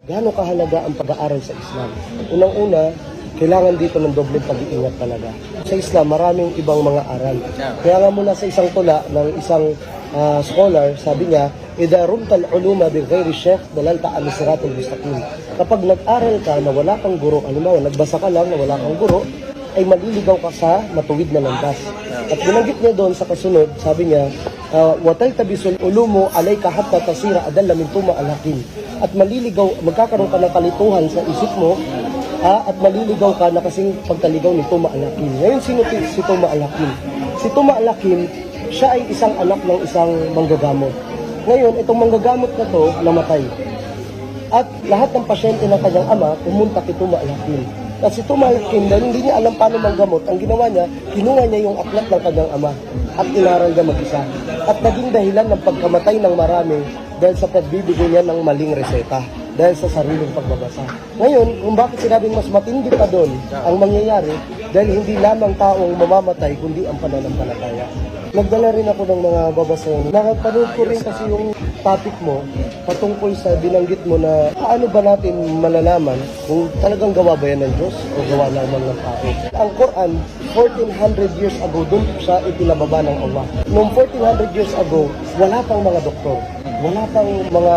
Gaano kahalaga ang pag-aaral sa Islam? Unang-una, kailangan dito ng dobleng pag-iingat talaga. Sa Islam, maraming ibang mga aral. Kaya nga mula sa isang tula ng isang scholar, sabi niya, "Idha rumtal uluma bi ghairi syekh dalalta ala siratal mustaqim." Kapag nag-aral ka na wala kang guro, halimbawa nagbasa ka lang na wala kang guro, ay maliligaw ka sa matuwid na landas. At binanggit niya doon sa kasunod, sabi niya, "Wataltabisul ulumu alayka hatta tasira adalla min tuma al-hakim." At maliligaw, magkakaroon ka ng kalituhan sa isip mo, at maliligaw ka na kasing pagkaligaw ni Tuma al-Hakim. Ngayon, sino si Tuma al-Hakim? Si Tuma al-Hakim, siya ay isang anak ng isang manggagamot. Ngayon, itong manggagamot na to, namatay. At lahat ng pasyente ng kanyang ama, pumunta kay Tuma al-Hakim. At si Tuma al-Hakim, dahil hindi niya alam paano manggamot, ang ginawa niya, kinuha niya yung aklat ng kanyang ama at inaral niya mag-isa. At naging dahilan ng pagkamatay ng marami dahil sa pagbibigay niya ng maling reseta, dahil sa sariling pagbabasa. Ngayon, kung bakit sinabing mas matindi pa doon ang mangyayari, dahil hindi lamang tao ang mamamatay, kundi ang pananampalataya. Nagdala rin ako ng mga babasahin. Nakapanood ko rin kasi yung topic mo patungkol sa binanggit mo na paano ba natin malalaman kung talagang gawa ba yan ng Diyos o gawa lamang ng tao. Ang Quran, 1400 years ago, doon siya ipinababa ng Allah. Noong 1400 years ago, wala pang mga doktor. Wala pang mga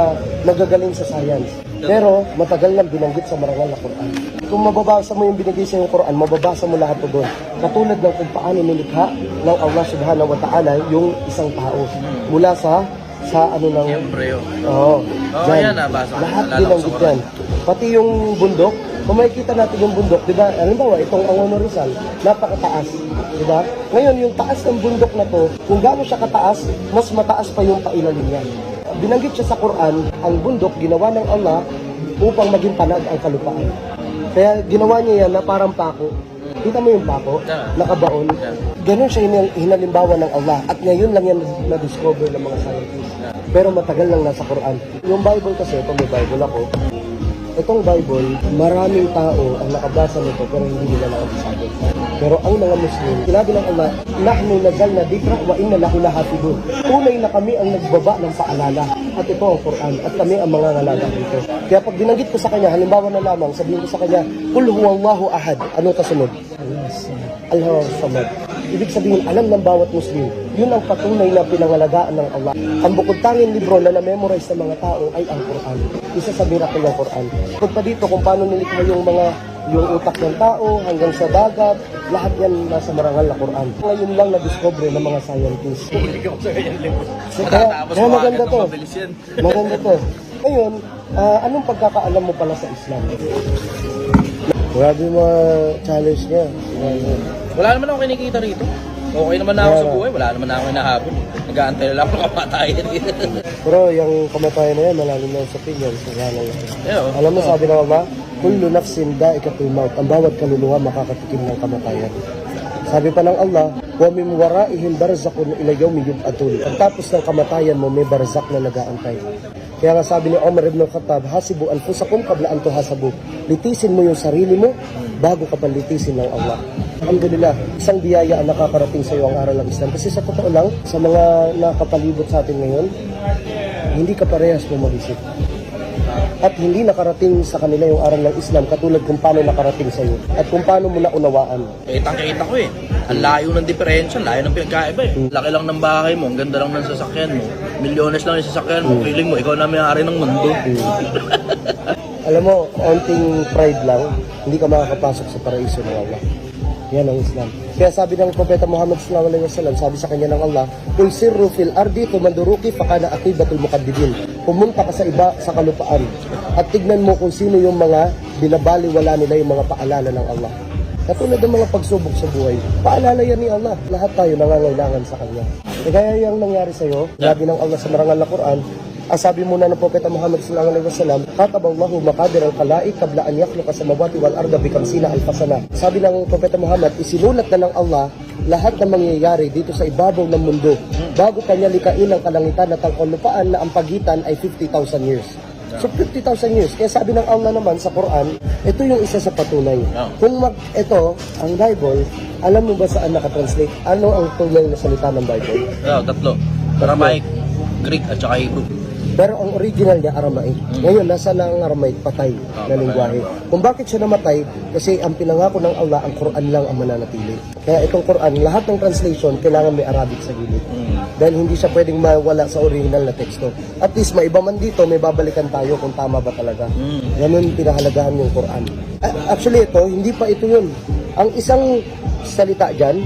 nagagaling sa science. Pero matagal nang binanggit sa marangal na Quran. Kung mababasa mo yung binigay sa yung Quran, mababasa mo lahat doon. Katulad ng kung paano nilikha ng Allah subhanahu wa ta'ala yung isang tao. Mula sa ano ng... Embryo. Oo. Yan, nabasa ko. Lahat binanggit yan. Pati yung bundok, kung makikita natin yung bundok, di ba? Halimbawa, itong Angono Rizal, napakataas. Di ba? Ngayon, yung taas ng bundok na to, kung gaano siya kataas, mas mataas pa yung pailalim niya. Binanggit siya sa Quran, ang bundok ginawa ng Allah upang maging panag ang kalupaan. Kaya ginawa niya yan na parang pako. Kita mo yung pako? Nakabaon. Ganon siya hinalimbawa ng Allah. At ngayon lang yan na-discover ng mga scientists. Pero matagal lang nasa Quran. Yung Bible kasi, ito may Bible ako. Itong Bible, maraming tao ang nakabasa nito pero hindi nila nakabisado. Pero ang mga Muslim, sinabi ng Allah, "Nahnu nazzalna dhikra wa inna lahu lahafidun." Tunay na kami ang nagbaba ng paalala. At ito ang Quran. At kami ang mga ngalaga dito. Kaya pag binanggit ko sa kanya, halimbawa na lamang, sabihin ko sa kanya, "Qul huwallahu ahad." Ano kasunod? Allahu samad. Ibig sabihin, alam ng bawat Muslim, yun ang patunay na pinangalagaan ng Allah. Ang bukod tanging libro na na-memorize ng mga tao ay ang Quran. Isa sa miracle ng Quran. Kung pa dito, kung paano nilikha yung utak ng tao hanggang sa dagat, lahat yan nasa marangal na Quran. Ngayon lang na-discover ng mga scientists. Kaya maganda to. Maganda to. Ngayon, anong pagkakaalam mo pala sa Islam? Grabe mga challenge niya. Wala naman ako kinikita rito. Okay naman na ako sa buhay. Wala naman na ako hinahabol. Nag-aantay na lang ako kamatayan. Pero yung kamatayan na yan, malalim na sa opinion. Alam mo, sabi ng Allah, "Kullu nafsin da'ikatul maut." Ang bawat kaluluwa makakatikim ng kamatayan. Sabi pa ng Allah, "Wa min waraihim barzakun ila yawmi yub'atun." Pagtapos ng kamatayan mo, may barzak na nag-aantay. Kaya nga sabi ni Umar ibn Khattab, "Hasibu anfusakum qabla an tuhasabu." Litisin mo yung sarili mo bago ka palitisin ng Allah. Alhamdulillah, isang biyaya ang nakakarating sa iyo ang aral ng Islam. Kasi sa totoo lang, sa mga nakapalibot sa atin ngayon, hindi ka parehas mo mag-isip. At hindi nakarating sa kanila yung aral ng Islam katulad kung paano nakarating sa iyo at kung paano mo naunawaan. Kitang-kita ko eh. Ang layo ng diferensya, layo ng pinagkaiba eh. Laki lang ng bahay mo, ang ganda lang ng sasakyan mo. Milyones lang yung sasakyan mo, feeling mo, ikaw na may-ari ng mundo. Alam mo, onting pride lang, hindi ka makakapasok sa paraiso ng Allah. Yan ang Islam. Kaya sabi ng Propeta Muhammad sallallahu alaihi wasallam, sabi sa kanya ng Allah, "Kul sirru fil ardi tumanduruki fakana aqibatul mukaddibin." Pumunta ka sa iba sa kalupaan at tignan mo kung sino yung mga binabaliwala nila yung mga paalala ng Allah. Katulad ng mga pagsubok sa buhay, paalala yan ni Allah. Lahat tayo nangangailangan sa Kanya. E kaya yung nangyari sa'yo, sabi ng Allah sa marangal na Quran, sabi muna ng Propeta Muhammad sallallahu alaihi wasallam, "Kataballahu maqadir al-khalaiq qabla an yakhluqa as-samawati wal arda bi 50 alf sana." Sabi ng Propeta Muhammad, isinulat na ng Allah lahat ng mangyayari dito sa ibabaw ng mundo bago pa niya likhain ang kalangitan at ang kalupaan na ang pagitan ay 50,000 years. So 50,000 years. Kaya sabi ng Allah naman sa Quran, ito yung isa sa patunay. Kung ito, ang Bible, alam mo ba saan nakatranslate? Ano ang tunay na salita ng Bible? Tatlo. Aramaic, Greek at saka Hebrew. Pero ang original niya, Aramaic. Ngayon, nasa na ang Aramaic? Patay na lingwahe. Kung bakit siya namatay? Kasi ang pinangako ng Allah, ang Quran lang ang mananatili. Kaya itong Quran, lahat ng translation, kailangan may Arabic sa gilid. Dahil hindi siya pwedeng mawala sa original na teksto. At least, may iba man dito, may babalikan tayo kung tama ba talaga. Ganun pinahalagahan yung Quran. Actually, ito, hindi pa ito yun. Ang isang salita dyan,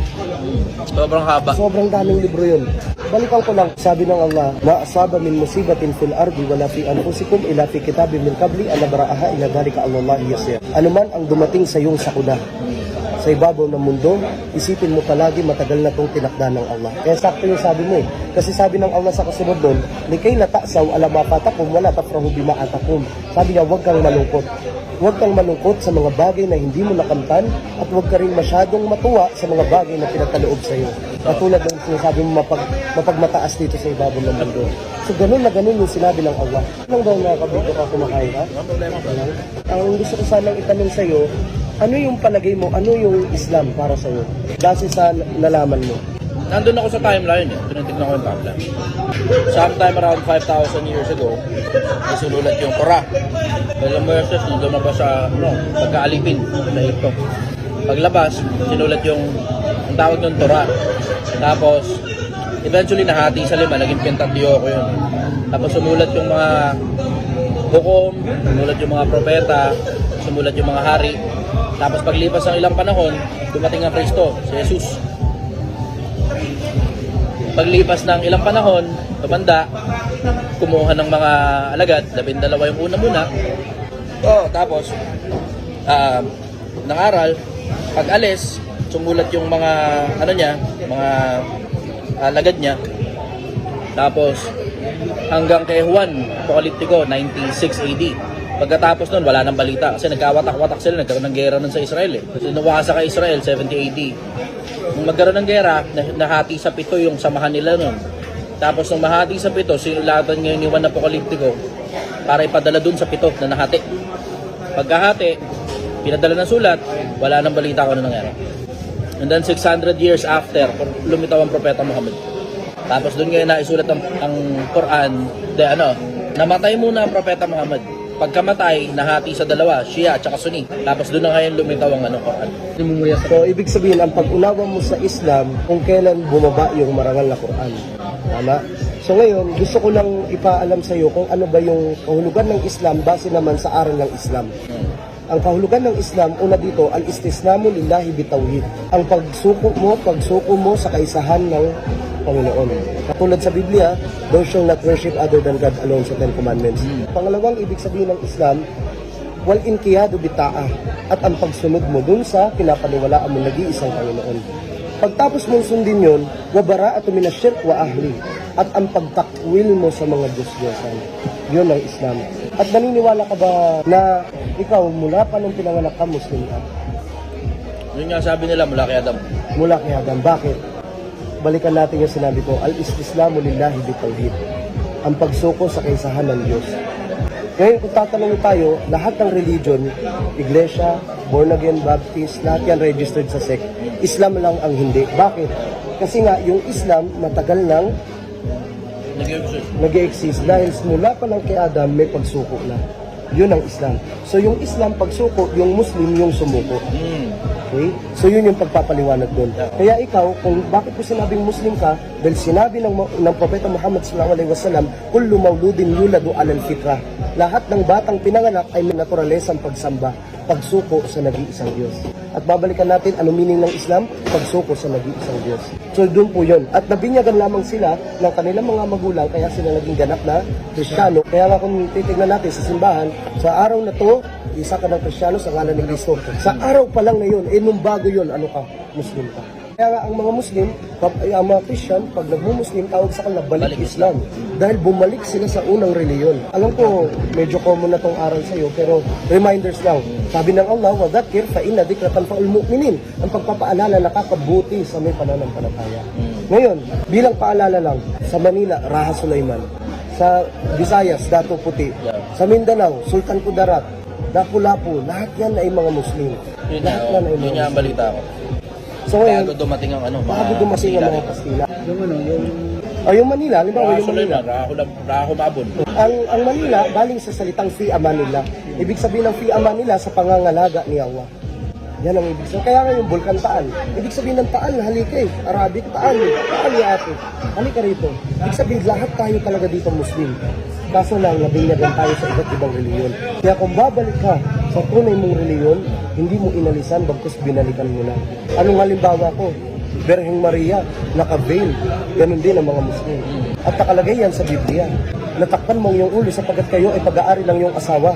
Sobrang haba. sobrang daming libro yun. Balikan ko lang, sabi ng Allah, ma asaba min musibatin fil ardi wala fi anfusikum ila fi kitabin min qabli an nabra'aha ila dhalika Allahi yasir. Ano man ang dumating sa iyong sakuna sa ibabaw ng mundo, isipin mo palagi matagal na itong tinakda ng Allah. Kaya sakto yung sabi mo eh. Kasi sabi ng Allah sa kasunod doon, likay latasaw ala mapatakum wala tafrahu bima atakum. Sabi niya, huwag kang malungkot. Huwag kang malungkot sa mga bagay na hindi mo nakamtan at huwag ka rin masyadong matuwa sa mga bagay na pinakaloob sa iyo. Katulad ng sinasabi mo mapagmataas dito sa ibabaw ng mundo. So ganun na ganun yung sinabi ng Allah. Anong daw nakabito ka kumakain ka? Ang problema ko. Ang gusto ko sanang itanong sa iyo, ano yung palagay mo, ano yung Islam para sa iyo? Base sa nalaman mo. Nandun ako sa timeline eh. Tinitignan ko yung timeline. Sometime around 5,000 years ago, nasinulat yung Torah. Alam mo Moses, nung lumabas sa pagkaalipin sa ito. Paglabas, sinulat yung ang tawag ng Torah. Tapos, eventually nahati sa 5, naging Pentateuco yun. Tapos sumulat yung mga hukom, sumulat yung mga propeta, sumulat yung mga hari. Tapos paglipas ng ilang panahon, dumating ang Kristo, si Jesus. Paglipas ng ilang panahon, tumanda, kumuha ng mga alagad, 12 yung una muna. Tapos, nangaral, pag alis, sumulat yung mga, mga alagad niya. Tapos, hanggang kay Juan, Apokaliptiko, 96 AD. Pagkatapos nun, wala nang balita. Kasi nagkawatak-watak sila, nagkaroon ng gera nun sa Israel eh. Kasi nawasa kay Israel, 70 AD. Nung magkaroon ng gera, nahati sa 7 yung samahan nila nun. Tapos nung mahati sa 7, sinulatan ngayon ni Juan Apokaliptiko para ipadala dun sa 7 na nahati. Pagkahati, pinadala ng sulat, wala nang balita kung ano nangyari. And then 600 years after, lumitaw ang Propeta Muhammad. Tapos dun ngayon naisulat ang Quran, namatay muna ang Propeta Muhammad. Pagkamatay, nahati sa dalawa, Shia at saka Sunni. Tapos doon na ngayon lumitaw ang Quran. So, ibig sabihin, ang pag-unawa mo sa Islam, kung kailan bumaba yung marangal na Quran. Tama? So ngayon, gusto ko lang ipaalam sa iyo kung ano ba yung kahulugan ng Islam base naman sa aral ng Islam. Ang kahulugan ng Islam, una dito, al-istisnamu lillahi bitawhid. Ang pagsuko mo sa kaisahan ng Panginoon. Katulad sa Biblia, thou shall not worship other than God alone sa Ten Commandments. Pangalawang ibig sabihin ng Islam, wal inqiyadu bita'ah, at ang pagsunod mo dun sa pinapaniwalaan mo nag-iisang Panginoon. Pagtapos mong sundin yun, wa bara'atu minasyirk wa ahli, at ang pagtakwil mo sa mga Diyos-Diyosan. Yun ang Islam. At naniniwala ka ba na ikaw, mula pa nung pinanganak ka, Muslim ka? Yun nga sabi nila mula kay Adam. Mula kay Adam. Bakit? Balikan natin yung sinabi ko, al-istislamu lillahi bitawhid. Ang pagsuko sa kaisahan ng Diyos. Ngayon, kung tatanungin tayo, lahat ng religion, iglesia, born again, baptist, lahat yan registered sa sect. Islam lang ang hindi. Bakit? Kasi nga, yung Islam, matagal nang nag-exist. Dahil mula pa lang kay Adam, may pagsuko na. Yun ang Islam. So, yung Islam, pagsuko, yung Muslim, yung sumuko. Okay? So yun yung pagpapaliwanag doon. Kaya ikaw, kung bakit ko sinabing Muslim ka, dahil sinabi ng Propeta Muhammad sallallahu alaihi wasallam, kullu mauludin yuladu alal fitrah. Lahat ng batang pinanganak ay may naturalesang pagsamba, pagsuko sa nag-iisang Diyos. At babalikan natin ano meaning ng Islam, pagsuko sa nag-iisang Diyos. So doon po yun. At nabinyagan lamang sila ng kanilang mga magulang, kaya sila naging ganap na Kristiyano. Kaya nga kung titignan natin sa simbahan, sa araw na to, isa ka ng Kristiyano sa ngalan ni Kristo. Sa araw pa lang na yun, nung bago yun, ano ka? Muslim ka. Kaya nga ang mga Muslim, ang mga Christian, pag nagmu-Muslim, tawag sa kanila balik Islam. Dahil bumalik sila sa unang reliyon. Alam ko, medyo common na tong aral sa'yo, pero reminders lang. Sabi ng Allah, وَذَكِّرْ فَإِنَّ ذِكْرَ تَنْفَعُ الْمُؤْمِنِينَ. Ang pagpapaalala nakakabuti sa may pananampalataya. Ngayon, bilang paalala lang, sa Manila, Raha Sulaiman. Sa Visayas, Dato Puti. Sa Mindanao, Sultan Kudarat. Lapu-Lapu, lahat yan ay mga Muslim. Yun Lahat yan ay mga nga ang balita ko. So ngayon, Bago dumating ang bago dumating ang mga Kastila. Yung O yung Manila, halimbawa yung Manila. Raho Mabon. Ang Manila, galing sa salitang Fi Manila. Ibig sabihin ng Fi Manila sa pangangalaga ni Allah. Yan ang ibig sabihin. Kaya nga yung Bulkan Taal. Ibig sabihin ng Taal, halika eh. Arabic, Taal. Taal ya ate. Halika rito. Ibig sabihin, lahat tayo talaga dito Muslim. Kaso lang, nabinyagan tayo sa iba't ibang reliyon. Kaya kung babalik ka sa tunay mong reliyon, hindi mo inalisan, bagkus binalikan mo na. Anong halimbawa ko? Birheng Maria, naka-veil. Ganun din ang mga Muslim. At nakalagay yan sa Biblia. Natakpan mo yung ulo sapagkat kayo ay pag-aari ng iyong asawa.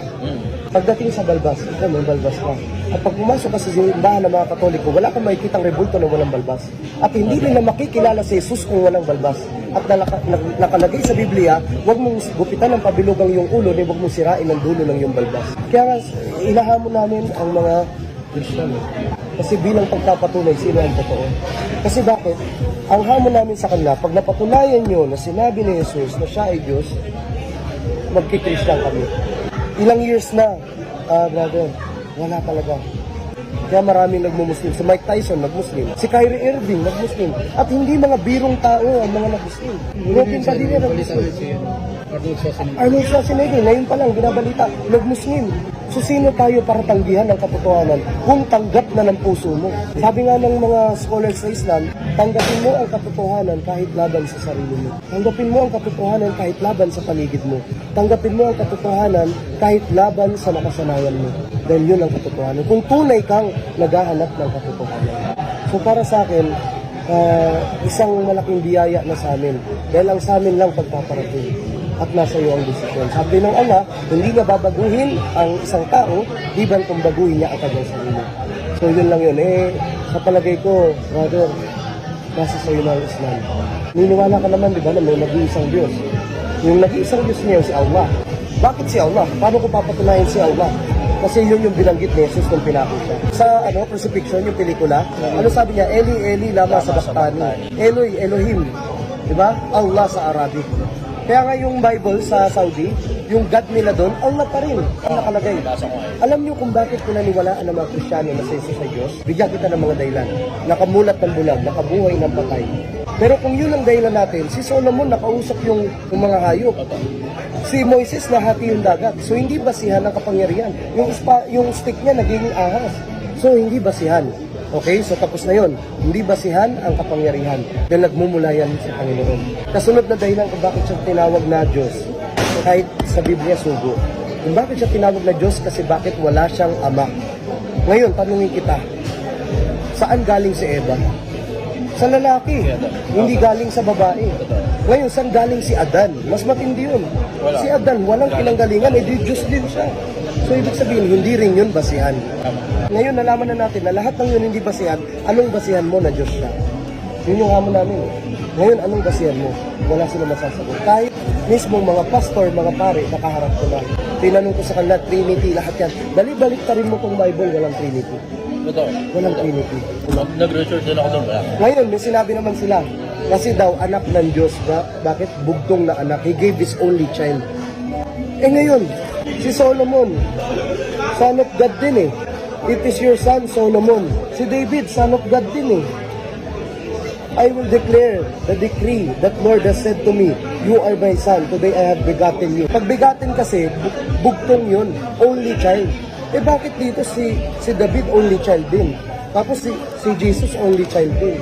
Pagdating sa balbas, ikaw may balbas ka. At pag pumasok ka sa simbahan ng mga Katoliko, wala kang makikitang rebulto na walang balbas. At hindi rin na makikilala si Jesus kung walang balbas. At nakalagay sa Biblia, huwag mong gupitan ng pabilugang yung ulo, ni huwag mong sirain ang dulo ng yung balbas. Kaya nga, inahamon namin ang mga Kristiyano. Kasi bilang pagpapatunay, sino ang totoo? Kasi bakit? Ang hamon namin sa kanila, pag napatunayan nyo na sinabi ni Jesus na siya ay Diyos, magkikristiyan kami. Ilang years na, brother, wala talaga. Kaya maraming nagmumuslim. Si Mike Tyson, nagmuslim. Si Kyrie Irving, nagmuslim. At hindi mga birong tao ang mga nagmuslim. Robin Padilla, nagmuslim. Arnold Schwarzenegger, ngayon pa lang, binabalita, nagmuslim. So sino tayo para tanggihan ng katotohanan kung tanggap na ng puso mo? Sabi nga ng mga scholars sa Islam, tanggapin mo ang katotohanan kahit laban sa sarili mo. Tanggapin mo ang katotohanan kahit laban sa paligid mo. Tanggapin mo ang katotohanan kahit laban sa nakasanayan mo. Dahil yun ang katotohanan. Kung tunay kang naghahanap ng katotohanan. So para sa akin, isang malaking biyaya na sa amin. Dahil ang sa amin lang pagpaparating. At nasa iyo ang desisyon. Sabi ng Allah, hindi niya babaguhin ang isang tao, diban kung baguhin niya ang kanyang sarili. So yun lang yun. Sa palagay ko, brother, nasa sa iyo na ang Islam. Niniwala ka naman, di ba, na may nag-iisang Diyos. Yung nag-iisang Diyos niya si Allah. Bakit si Allah? Paano ko papatunayan si Allah? Kasi yun yung binanggit ni Jesus nung pinako siya. Sa crucifixion, yung pelikula, ano sabi niya? Eli, Eli, lama sabachthani. Eloi, Elohim. Di ba? Allah sa Arabic. Kaya nga yung Bible sa Saudi, yung God nila doon, Allah pa rin ang nakalagay. Alam niyo kung bakit pinaniwalaan ng mga Kristiyano na sa Jesus ay Diyos? Bigyan kita ng mga dahilan. Nakamulat ng bulag, nakabuhay ng patay. Pero kung yun ang dahilan natin, si Solomon nakausap yung mga hayop. Si Moises nahati yung dagat. So hindi basihan ng kapangyarihan. Yung stick niya naging ahas. So hindi basihan. Okay, so tapos na yon. Hindi basihan ang kapangyarihan dahil nagmumula yan sa Panginoon. Kasunod na dahilan kung bakit siya tinawag na Diyos, kahit sa Biblia sugo. Kung bakit siya tinawag na Diyos, kasi bakit wala siyang ama. Ngayon, tanungin kita, saan galing si Eva? Sa lalaki, hindi galing sa babae. Ngayon, saan galing si Adan? Mas matindi yun. Si Adan, walang pinanggalingan, di Diyos din siya. So, ibig sabihin, hindi rin yun basihan. Ngayon, nalaman na natin na lahat ng yun hindi basihan, anong basihan mo na Diyos siya? Yun yung hamon namin. Ngayon, anong basihan mo? Wala sila masasagot. Kahit mismong mga pastor, mga pare, nakaharap ko na. Tinanong ko sa kanila, Trinity, lahat yan. Balik ta rin mo kung Bible, walang Trinity. Walang Trinity. Nag-research din ako doon. Ngayon, may sinabi naman sila, kasi daw, anak ng Diyos. Bakit? Bugtong na anak. He gave his only child. Ngayon, si Solomon, son of God din eh. It is your son, Solomon. Si David, son of God din eh. I will declare the decree that Lord has said to me, you are my son, today I have begotten you. Pag begotten kasi, bugtong yun, only child. Bakit dito si David only child din? Tapos si Jesus only child din.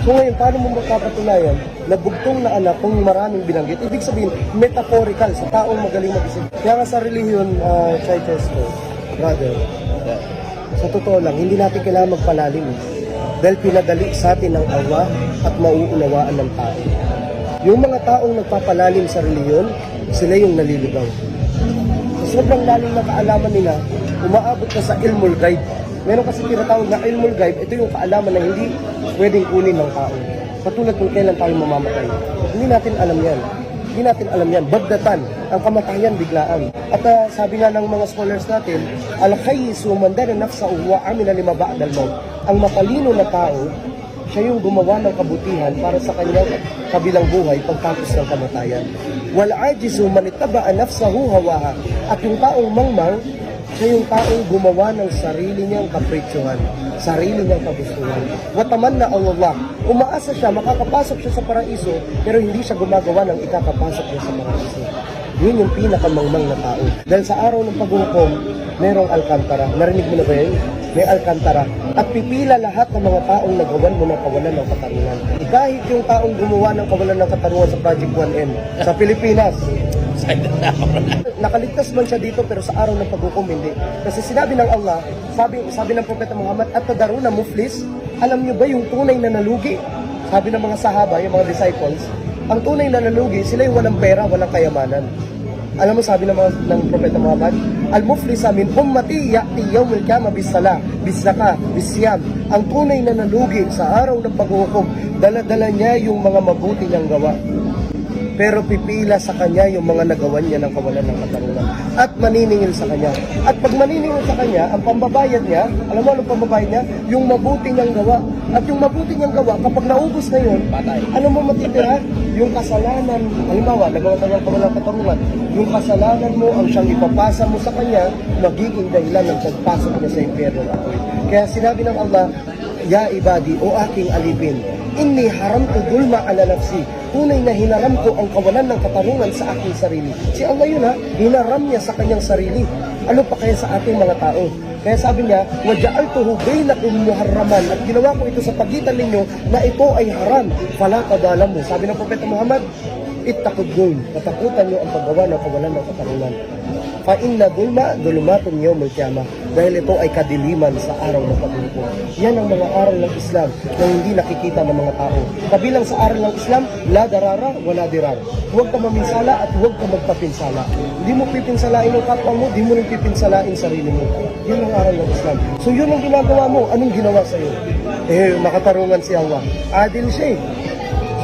So ngayon, paano mo magpapatunayan na bugtong na anak kung maraming binanggit? Ibig sabihin, metaphorical sa taong magaling mag-isip. Kaya nga sa relihiyon, Chichesko, brother, sa totoo lang, hindi natin kailangan magpalalim. Dahil pinadali sa atin ng awa at mauunawaan ng tao. Yung mga taong nagpapalalim sa relihiyon, sila yung naliligaw. Sa sobrang lalim na kaalaman nila, umaabot na sa ilmul ghaib. Meron kasi tinatawag na ilmul ghaib, ito yung kaalaman na hindi pwedeng kunin ng tao. Katulad kung kailan tayo mamamatay. Hindi natin alam yan. Hindi natin alam yan. Bagdatan, ang kamatayan biglaan. At sabi nga ng mga scholars natin, al-khayyisu man dana nafsahu wa amila lima ba'dal maut. Ang matalino na tao, siya yung gumawa ng kabutihan para sa kanyang kabilang buhay pagtapos ng kamatayan. Wal ajizu man ittaba'a nafsahu hawaha. At yung taong mangmang, Siya yung taong gumawa ng sarili niyang kapritsyohan, sarili niyang kagustuhan. Wataman na Allah, umaasa siya, makakapasok siya sa paraiso, pero hindi siya gumagawa ng ikakapasok niya sa paraiso. Yun yung pinakamangmang na tao. Dahil sa araw ng paghukom, merong alkantara. Narinig mo na ba yun? May alkantara. At pipila lahat ng mga taong nagawan mo ng kawalan ng katarungan. Kahit yung taong gumawa ng kawalan ng katarungan sa Project 1M sa Pilipinas, nakaligtas man siya dito pero sa araw ng paghukom hindi. Kasi sinabi ng Allah, sabi ng Propeta Muhammad, at tadaruna muflis, alam niyo ba yung tunay na nalugi? Sabi ng mga sahaba, yung mga disciples, ang tunay na nalugi, sila yung walang pera, walang kayamanan. Alam mo, sabi ng Propeta Muhammad, al-muflisa min ummati ya'ti yawmil qiyamah bis-salah, bis-zakah, bis-siyam. Ang tunay na nalugi sa araw ng paghukom, dala-dala niya yung mga mabuti niyang gawa. Pero pipila sa kanya yung mga nagawa niya ng kawalan ng katarungan at maniningil sa kanya. At pag maniningil sa kanya, ang pambabayad niya, alam mo anong pambabayad niya? Yung mabuti niyang gawa. At yung mabuti niyang gawa, kapag naubos na yun, ano mo matitira? Yung kasalanan, halimbawa, nagawa ka ng kawalan ng katarungan, yung kasalanan mo, ang siyang ipapasa mo sa kanya, magiging dahilan ng pagpasok niya sa impyerno. Kaya sinabi ng Allah, ya ibadi, o aking alipin, inni haramtu dulma ala nafsi. Tunay na hinaram ko ang kawalan ng katarungan sa aking sarili. Si Allah yun ha, hinaram niya sa kanyang sarili. Ano pa kaya sa ating mga tao? Kaya sabi niya, وَجَعَلْتُهُ بَيْنَكُمْ مُحَرَّمًا. At ginawa ko ito sa pagitan ninyo na ito ay haram. Fala tadalamu. Sabi ng Propeta Muhammad, ittaqud dhulm. Katakutan niyo ang paggawa ng kawalan ng katarungan. Fa inna dhulma dhulumatun yawmil qiyamah. Dahil ito ay kadiliman sa araw ng paghukom. Yan ang mga aral ng Islam na hindi nakikita ng mga tao. Kabilang sa aral ng Islam, la darara wala dirar. Huwag ka maminsala at huwag ka magpapinsala. Hindi mo pipinsalain ang kapwa mo, hindi mo rin pipinsalain sarili mo. Yun ang aral ng Islam. So yun ang ginagawa mo. Anong ginawa sa'yo? Makatarungan si Allah. Adil siya eh.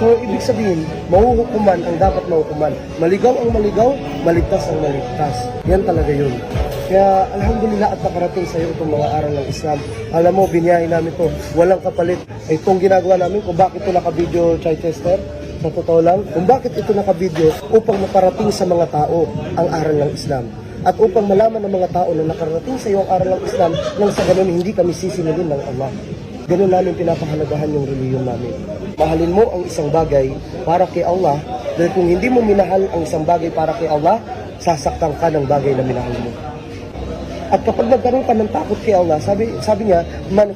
So, ibig sabihin, mahuhukuman ang dapat mahukuman. Maligaw ang maligaw, maligtas ang maligtas. Yan talaga yun. Kaya, alhamdulillah at nakarating sa iyo itong mga aral ng Islam. Alam mo, biniyahin namin to walang kapalit. Itong ginagawa namin, kung bakit ito naka-video, Chichester, sa totoo lang, kung bakit ito naka-video, upang makarating sa mga tao ang aral ng Islam. At upang malaman ng mga tao na nakarating sa iyo ang aral ng Islam, nang sa ganun hindi kami sisinunod ng Allah. Ganun namin pinapahalagahan yung reliyon namin. Mahalin mo ang isang bagay para kay Allah, dahil kung hindi mo minahal ang isang bagay para kay Allah, sasaktan ka ng bagay na minahal mo. At kapag nagkaroon ka ng takot kay Allah, sabi niya, man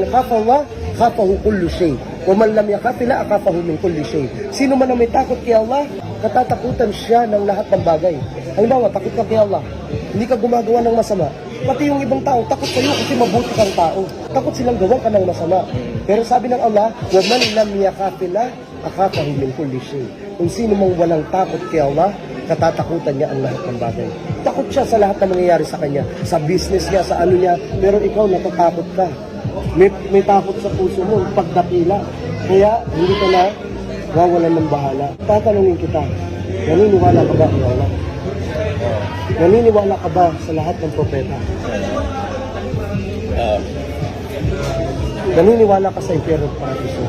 khafa Allah, khafahu kullu shay. Wa man lam yakhaf la akhafahu min kulli shay. Sino man ang may takot kay Allah, katatakutan siya ng lahat ng bagay. Halimbawa, takot ka kay Allah, hindi ka gumagawa ng masama. Pati yung ibang tao, takot kayo kasi mabuti kang tao. Takot silang gawan ka ng masama. Pero sabi ng Allah, wa man lam yakhaf la akhafahu min kulli shay. Kung sino mang walang takot kay Allah, katatakutan niya ang lahat ng bagay. Takot siya sa lahat ng mangyayari sa kanya, sa business niya, sa ano niya, pero ikaw natatakot ka. May takot sa puso mo, pagdakila. Kaya hindi ka na wawalan ng bahala. Tatanungin kita, naniniwala ka ba kay Allah? Naniniwala ka ba sa lahat ng propeta? Naniniwala ka sa impyerno at paraiso?